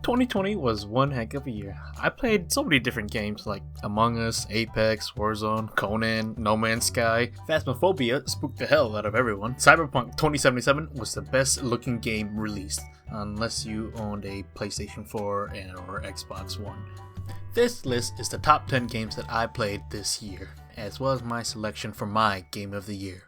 2020 was one heck of a year. I played so many different games like Among Us, Apex, Warzone, Conan, No Man's Sky. Phasmophobia spooked the hell out of everyone. Cyberpunk 2077 was the best looking game released, unless you owned a PlayStation 4 or Xbox One. This list is the top 10 games that I played this year, as well as my selection for my Game of the Year.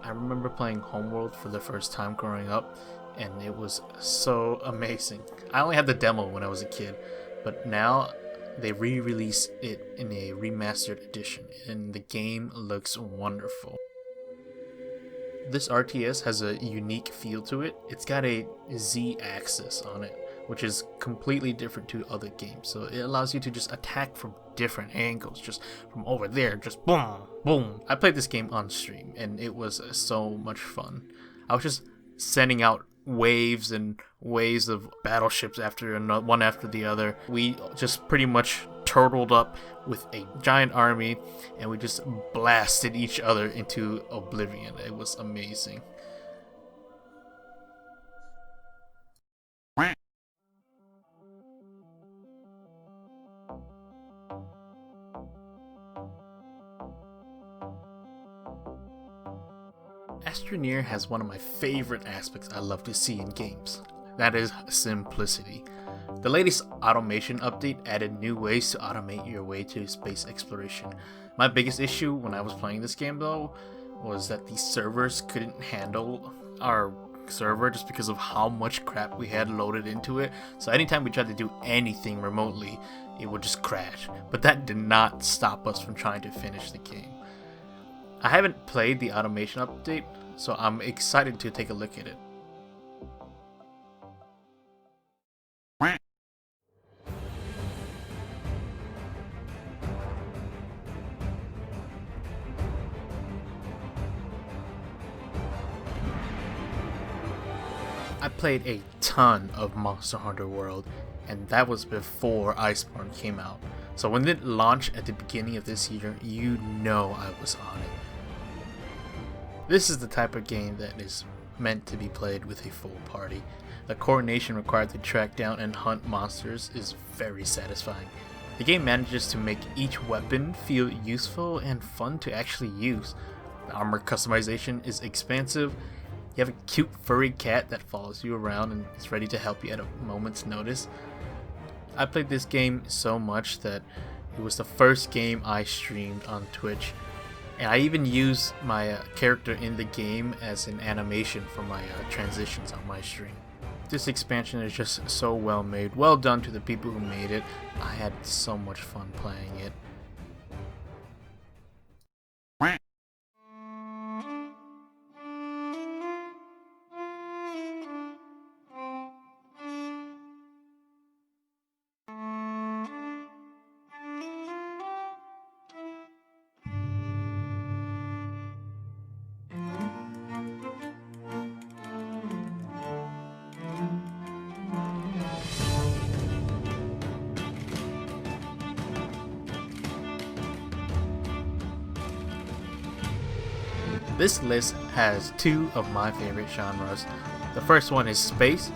I remember playing Homeworld for the first time growing up, and it was so amazing. I only had the demo when I was a kid, but now they re-release it in a remastered edition, and the game looks wonderful. This RTS has a unique feel to it. It's got a Z-axis on it, which is completely different to other games. So it allows you to just attack from different angles, just from over there, just boom, boom. I played this game on stream, and it was so much fun. I was just sending out waves and waves of battleships one after the other. We just pretty much turtled up with a giant army, and we just blasted each other into oblivion. It was amazing. Astroneer has one of my favorite aspects I love to see in games. That is simplicity. The latest automation update added new ways to automate your way to space exploration. My biggest issue when I was playing this game though was that the servers couldn't handle our server just because of how much crap we had loaded into it. So anytime we tried to do anything remotely, it would just crash. But that did not stop us from trying to finish the game. I haven't played the automation update, so I'm excited to take a look at it. I played a ton of Monster Hunter World, and that was before Iceborne came out. So when it launched at the beginning of this year, you know I was on it. This is the type of game that is meant to be played with a full party. The coordination required to track down and hunt monsters is very satisfying. The game manages to make each weapon feel useful and fun to actually use. The armor customization is expansive. You have a cute furry cat that follows you around and is ready to help you at a moment's notice. I played this game so much that it was the first game I streamed on Twitch. And I even use my character in the game as an animation for my transitions on my stream. This expansion is just so well made. Well done to the people who made it. I had so much fun playing it. This list has two of my favorite genres. The first one is space,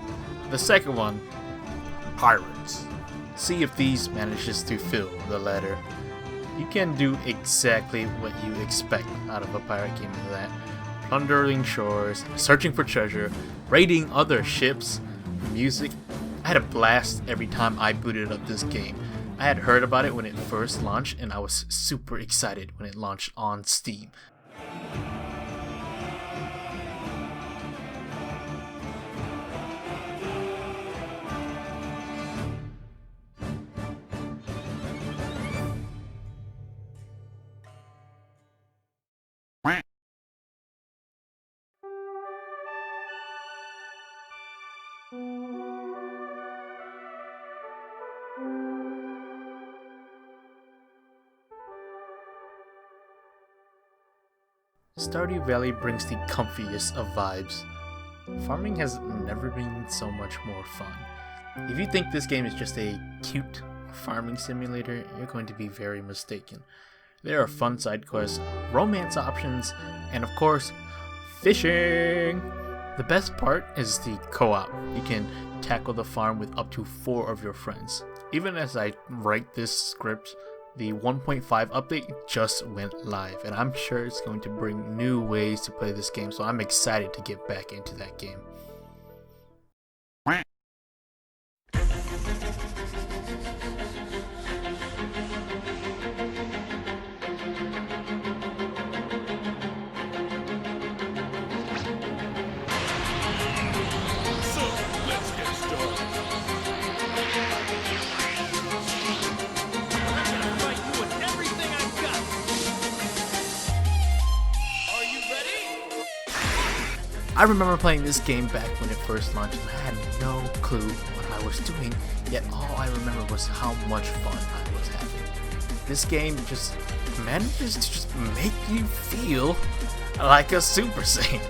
the second one, pirates. Sea of Thieves manages to fill the latter. You can do exactly what you expect out of a pirate game in that. Plundering shores, searching for treasure, raiding other ships, music. I had a blast every time I booted up this game. I had heard about it when it first launched, and I was super excited when it launched on Steam. Stardew Valley brings the comfiest of vibes. Farming has never been so much more fun. If you think this game is just a cute farming simulator, you're going to be very mistaken. There are fun side quests, romance options, and of course, fishing! The best part is the co-op. You can tackle the farm with up to 4 of your friends. Even as I write this script, the 1.5 update just went live, and I'm sure it's going to bring new ways to play this game, so I'm excited to get back into that game. I remember playing this game back when it first launched and I had no clue what I was doing, yet all I remember was how much fun I was having. This game just manages to just make you feel like a Super Saiyan.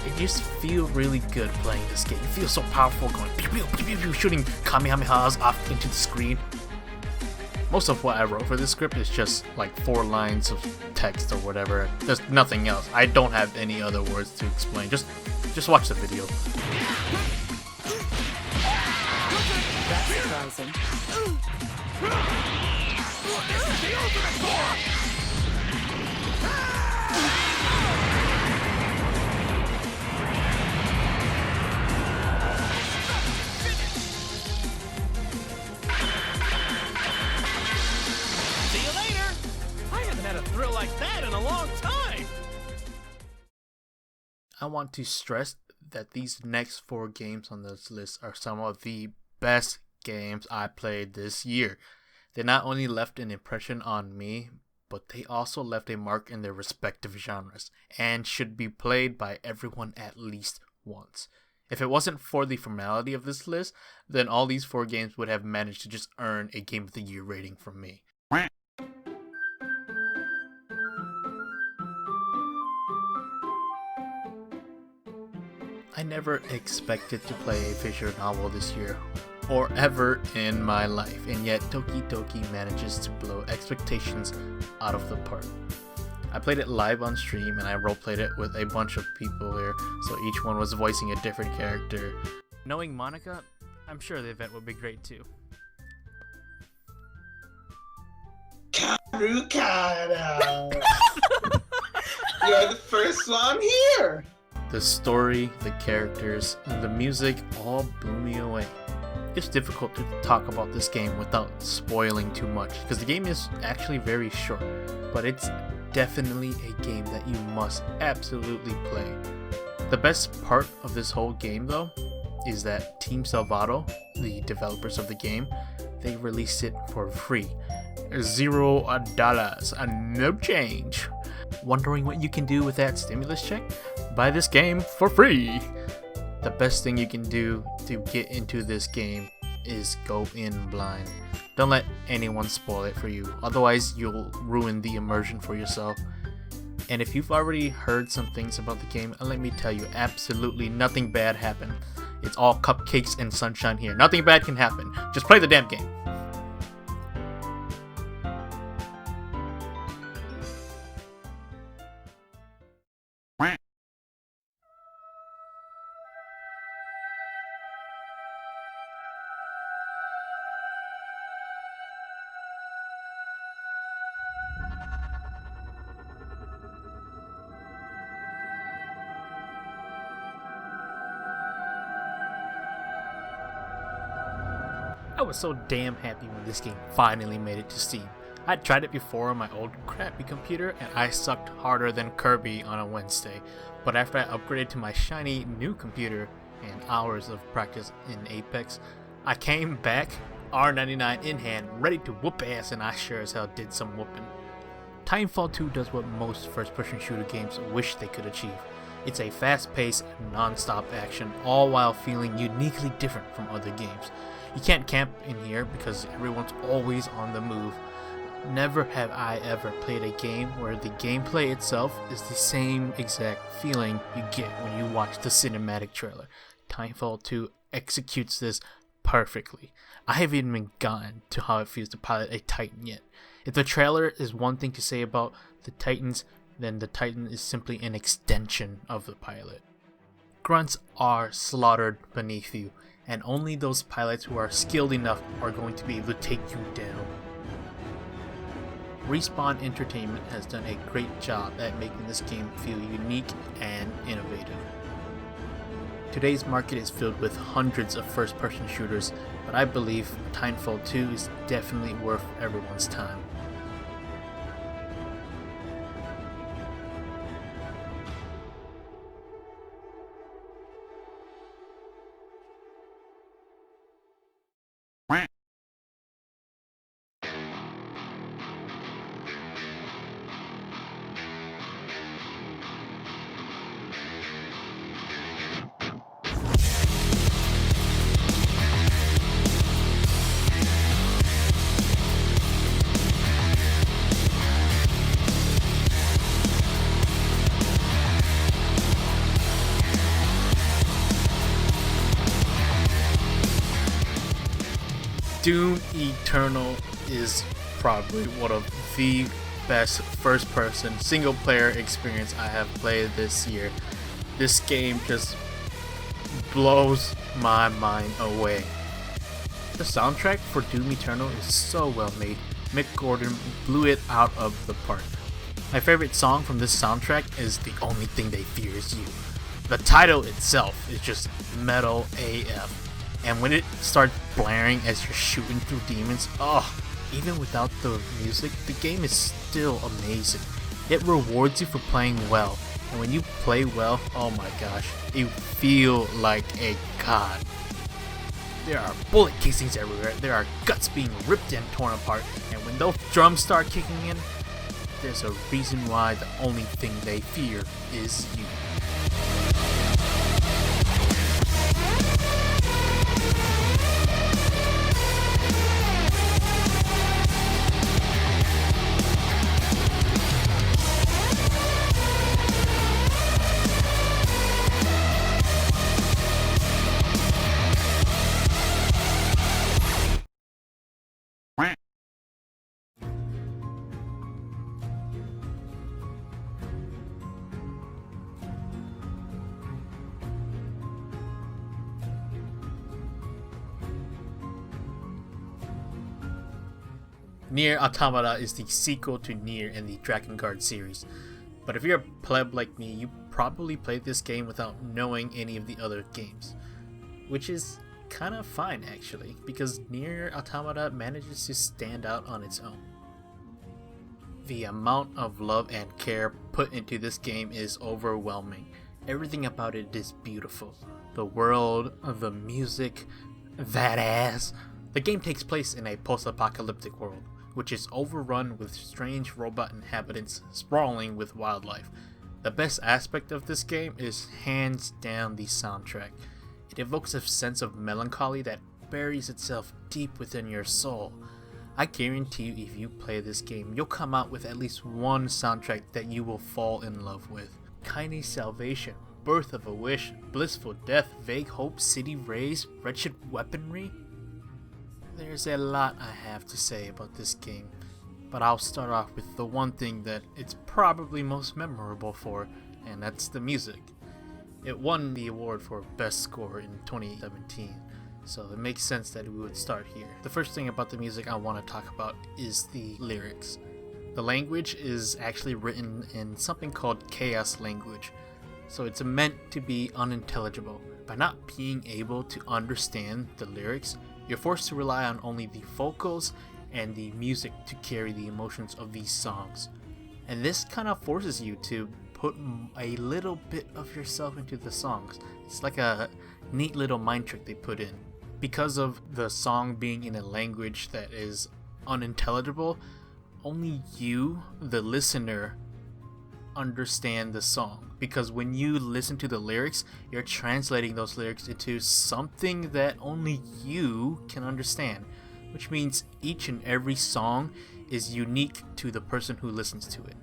It just feels really good playing this game. You feel so powerful going pew, pew, pew, pew, pew, shooting Kamehamehas off into the screen. Most of what I wrote for this script is just like 4 lines of text or whatever. There's nothing else. I don't have any other words to explain. Just watch the video. That's surprising. Like that in a long time. I want to stress that these next 4 games on this list are some of the best games I played this year. They not only left an impression on me, but they also left a mark in their respective genres and should be played by everyone at least once. If it wasn't for the formality of this list, then all these 4 games would have managed to just earn a Game of the Year rating from me. I never expected to play a visual novel this year, or ever in my life, and yet Doki manages to blow expectations out of the park. I played it live on stream and I roleplayed it with a bunch of people here, so each one was voicing a different character. Knowing Monica, I'm sure the event would be great too. Karukara! You're the first one here! The story, the characters, and the music all blew me away. It's difficult to talk about this game without spoiling too much, because the game is actually very short, but it's definitely a game that you must absolutely play. The best part of this whole game though, is that Team Salvato, the developers of the game, they released it for free. $0 and no change. Wondering what you can do with that stimulus check? Buy this game for free! The best thing you can do to get into this game is go in blind. Don't let anyone spoil it for you, otherwise you'll ruin the immersion for yourself. And if you've already heard some things about the game, let me tell you, absolutely nothing bad happened. It's all cupcakes and sunshine here. Nothing bad can happen. Just play the damn game. I was so damn happy when this game finally made it to Steam. I'd tried it before on my old crappy computer and I sucked harder than Kirby on a Wednesday, but after I upgraded to my shiny new computer and hours of practice in Apex, I came back R99 in hand, ready to whoop ass, and I sure as hell did some whooping. Titanfall 2 does what most first-person shooter games wish they could achieve. It's a fast-paced, non-stop action, all while feeling uniquely different from other games. You can't camp in here because everyone's always on the move. Never have I ever played a game where the gameplay itself is the same exact feeling you get when you watch the cinematic trailer. Titanfall 2 executes this perfectly. I haven't even gotten to how it feels to pilot a Titan yet. If the trailer is one thing to say about the Titans, then the Titan is simply an extension of the pilot. Grunts are slaughtered beneath you, and only those pilots who are skilled enough are going to be able to take you down. Respawn Entertainment has done a great job at making this game feel unique and innovative. Today's market is filled with hundreds of first-person shooters, but I believe Titanfall 2 is definitely worth everyone's time. Doom Eternal is probably one of the best first-person single-player experience I have played this year. This game just blows my mind away. The soundtrack for Doom Eternal is so well made. Mick Gordon blew it out of the park. My favorite song from this soundtrack is The Only Thing They Fear Is You. The title itself is just metal AF. And when it starts blaring as you're shooting through demons, even without the music, the game is still amazing. It rewards you for playing well, and when you play well, oh my gosh, you feel like a god. There are bullet casings everywhere, there are guts being ripped and torn apart, and when those drums start kicking in, there's a reason why the only thing they fear is you. Nier Automata is the sequel to Nier in the Dragonball series, but if you're a pleb like me, you probably played this game without knowing any of the other games, which is kind of fine actually, because Nier Automata manages to stand out on its own. The amount of love and care put into this game is overwhelming. Everything about it is beautiful. The world, the music, that ass. The game takes place in a post-apocalyptic world, which is overrun with strange robot inhabitants sprawling with wildlife. The best aspect of this game is hands down the soundtrack. It evokes a sense of melancholy that buries itself deep within your soul. I guarantee you, if you play this game, you'll come out with at least one soundtrack that you will fall in love with. Kindly Salvation, Birth of a Wish, Blissful Death, Vague Hope, City Rays, Wretched Weaponry. There's a lot I have to say about this game, but I'll start off with the one thing that it's probably most memorable for, and that's the music. It won the award for Best Score in 2017, so it makes sense that we would start here. The first thing about the music I want to talk about is the lyrics. The language is actually written in something called chaos language, so it's meant to be unintelligible. By not being able to understand the lyrics, you're forced to rely on only the vocals and the music to carry the emotions of these songs. And this kind of forces you to put a little bit of yourself into the songs. It's like a neat little mind trick they put in. Because of the song being in a language that is unintelligible, only you, the listener, understand the song. Because when you listen to the lyrics, you're translating those lyrics into something that only you can understand, which means each and every song is unique to the person who listens to it.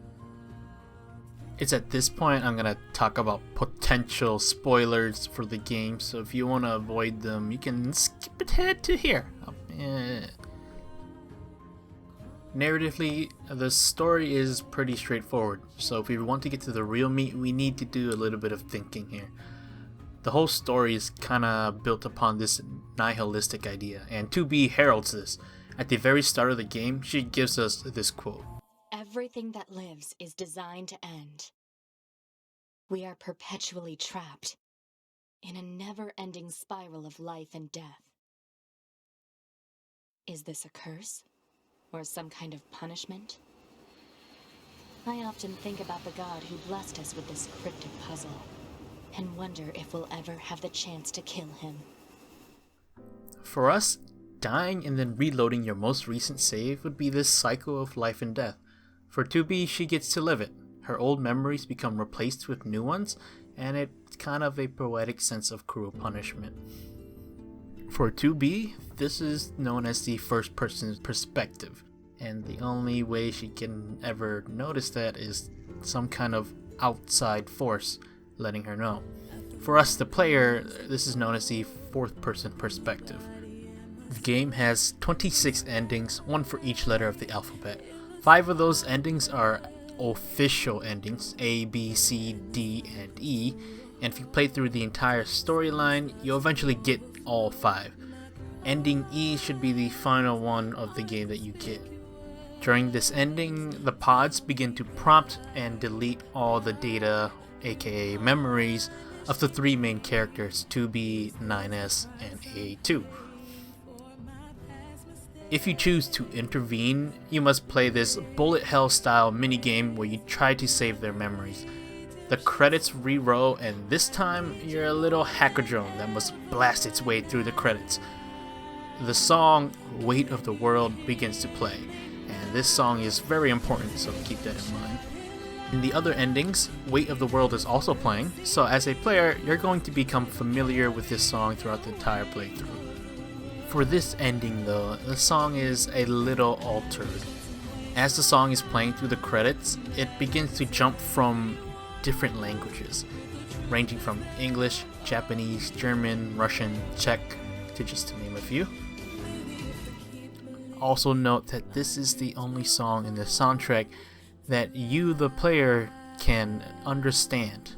It's at this point I'm gonna talk about potential spoilers for the game, so if you want to avoid them, you can skip ahead to here. Narratively, the story is pretty straightforward, so if we want to get to the real meat, we need to do a little bit of thinking here. The whole story is kinda built upon this nihilistic idea, and 2B heralds this. At the very start of the game, she gives us this quote. Everything that lives is designed to end. We are perpetually trapped in a never-ending spiral of life and death. Is this a curse? Or some kind of punishment? I often think about the god who blessed us with this cryptic puzzle, and wonder if we'll ever have the chance to kill him. For us, dying and then reloading your most recent save would be this cycle of life and death. For 2B, she gets to live it. Her old memories become replaced with new ones, and it's kind of a poetic sense of cruel punishment. For 2B, this is known as the first person perspective, and the only way she can ever notice that is some kind of outside force letting her know. For us, the player, this is known as the fourth person perspective. The game has 26 endings, one for each letter of the alphabet. 5 of those endings are official endings, A, B, C, D, and E, and if you play through the entire storyline, you'll eventually get all 5. Ending E should be the final one of the game that you get. During this ending, the pods begin to prompt and delete all the data, aka memories, of the 3 main characters, 2B, 9S, and A2. If you choose to intervene, you must play this bullet hell style minigame where you try to save their memories. The credits re-roll, and this time you're a little hacker drone that must blast its way through the credits. The song Weight of the World begins to play, and this song is very important, so keep that in mind. In the other endings, Weight of the World is also playing, so as a player, you're going to become familiar with this song throughout the entire playthrough. For this ending though, the song is a little altered. As the song is playing through the credits, it begins to jump from different languages, ranging from English, Japanese, German, Russian, Czech, to just to name a few. Also note that this is the only song in the soundtrack that you, the player, can understand.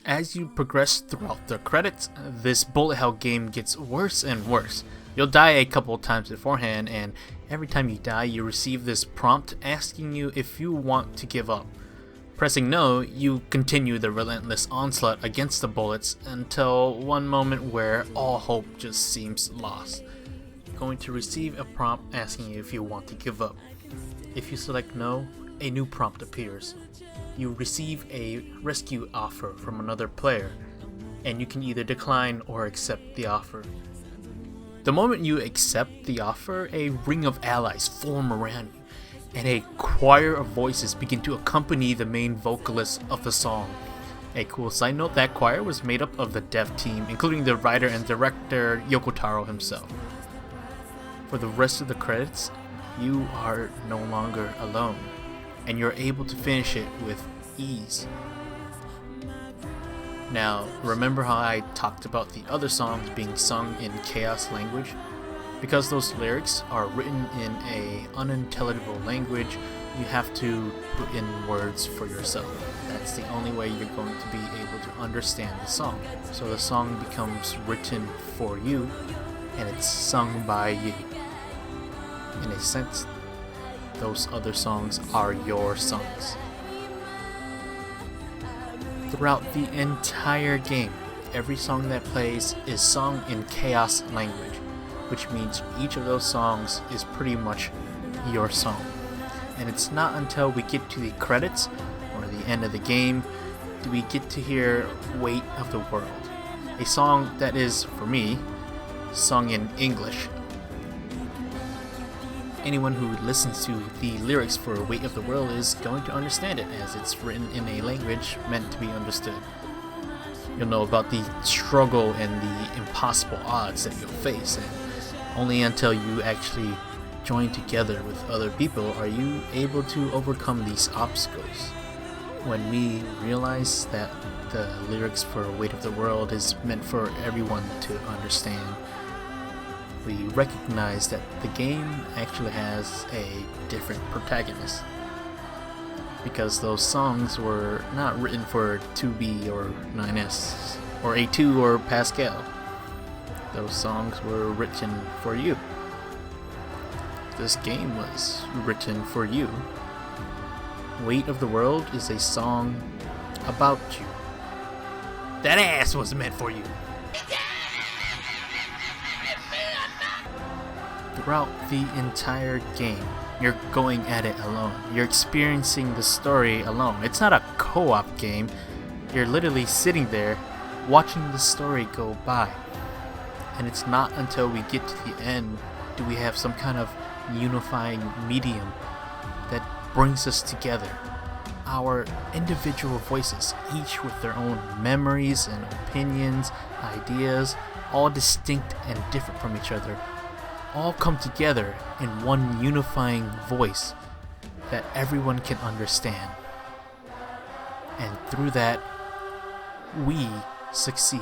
As you progress throughout the credits, this bullet hell game gets worse and worse. You'll die a couple times beforehand, and every time you die, you receive this prompt asking you if you want to give up. Pressing no, you continue the relentless onslaught against the bullets until one moment where all hope just seems lost. You're going to receive a prompt asking you if you want to give up. If you select no, a new prompt appears. You receive a rescue offer from another player, and you can either decline or accept the offer. The moment you accept the offer, a ring of allies form around you, and a choir of voices begin to accompany the main vocalist of the song. A cool side note, that choir was made up of the dev team, including the writer and director Yoko Taro himself. For the rest of the credits, you are no longer alone, and you're able to finish it with ease. Now, remember how I talked about the other songs being sung in chaos language? Because those lyrics are written in an unintelligible language, you have to put in words for yourself. That's the only way you're going to be able to understand the song. So the song becomes written for you, and it's sung by you. In a sense, those other songs are your songs. Throughout the entire game, every song that plays is sung in chaos language, which means each of those songs is pretty much your song. And it's not until we get to the credits, or the end of the game, do we get to hear Weight of the World, a song that is, for me, sung in English. Anyone who listens to the lyrics for Weight of the World is going to understand it, as it's written in a language meant to be understood. You'll know about the struggle and the impossible odds that you'll face, and only until you actually join together with other people are you able to overcome these obstacles. When we realize that the lyrics for Weight of the World is meant for everyone to understand, we recognize that the game actually has a different protagonist. Because those songs were not written for 2B or 9S or A2 or Pascal. Those songs were written for you. This game was written for you. Weight of the World is a song about you. That ass was meant for you. Throughout the entire game, you're going at it alone. You're experiencing the story alone. It's not a co-op game. You're literally sitting there watching the story go by. And it's not until we get to the end do we have some kind of unifying medium that brings us together. Our individual voices, each with their own memories and opinions, ideas, all distinct and different from each other, all come together in one unifying voice that everyone can understand. And through that, we succeed.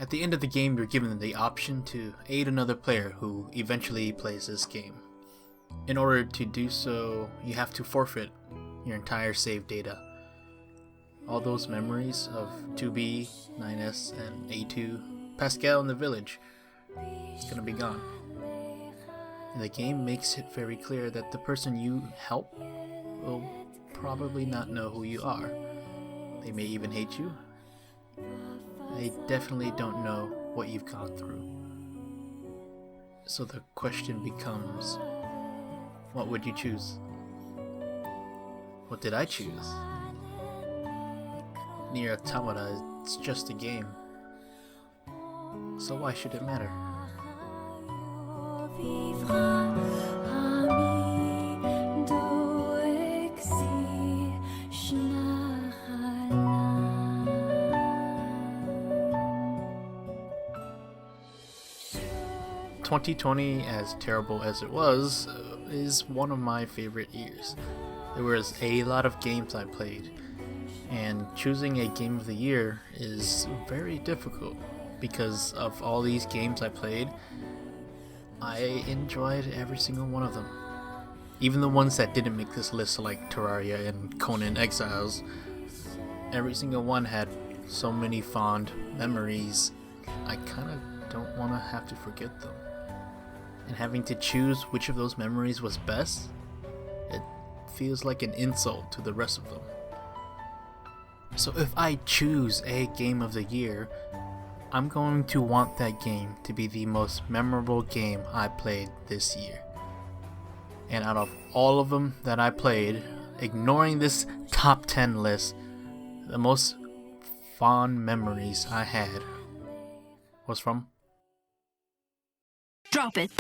At the end of the game, you're given the option to aid another player who eventually plays this game. In order to do so, you have to forfeit your entire save data. All those memories of 2B, 9S, and A2, Pascal in the village, it's gonna be gone. And the game makes it very clear that the person you help will probably not know who you are. They may even hate you. They definitely don't know what you've gone through. So the question becomes, what would you choose? What did I choose? Nier Automata is just a game. So why should it matter? "2020, as terrible as it was, is one of my favorite years. There was a lot of games I played, and choosing a game of the year is very difficult because of all these games I played. I enjoyed every single one of them. Even the ones that didn't make this list, like Terraria and Conan Exiles, every single one had so many fond memories. I kind of don't want to have to forget them. And having to choose which of those memories was best, it feels like an insult to the rest of them. So if I choose a game of the year, I'm going to want that game to be the most memorable game I played this year. And out of all of them that I played, ignoring this top 10 list, the most fond memories I had was from... Drop it.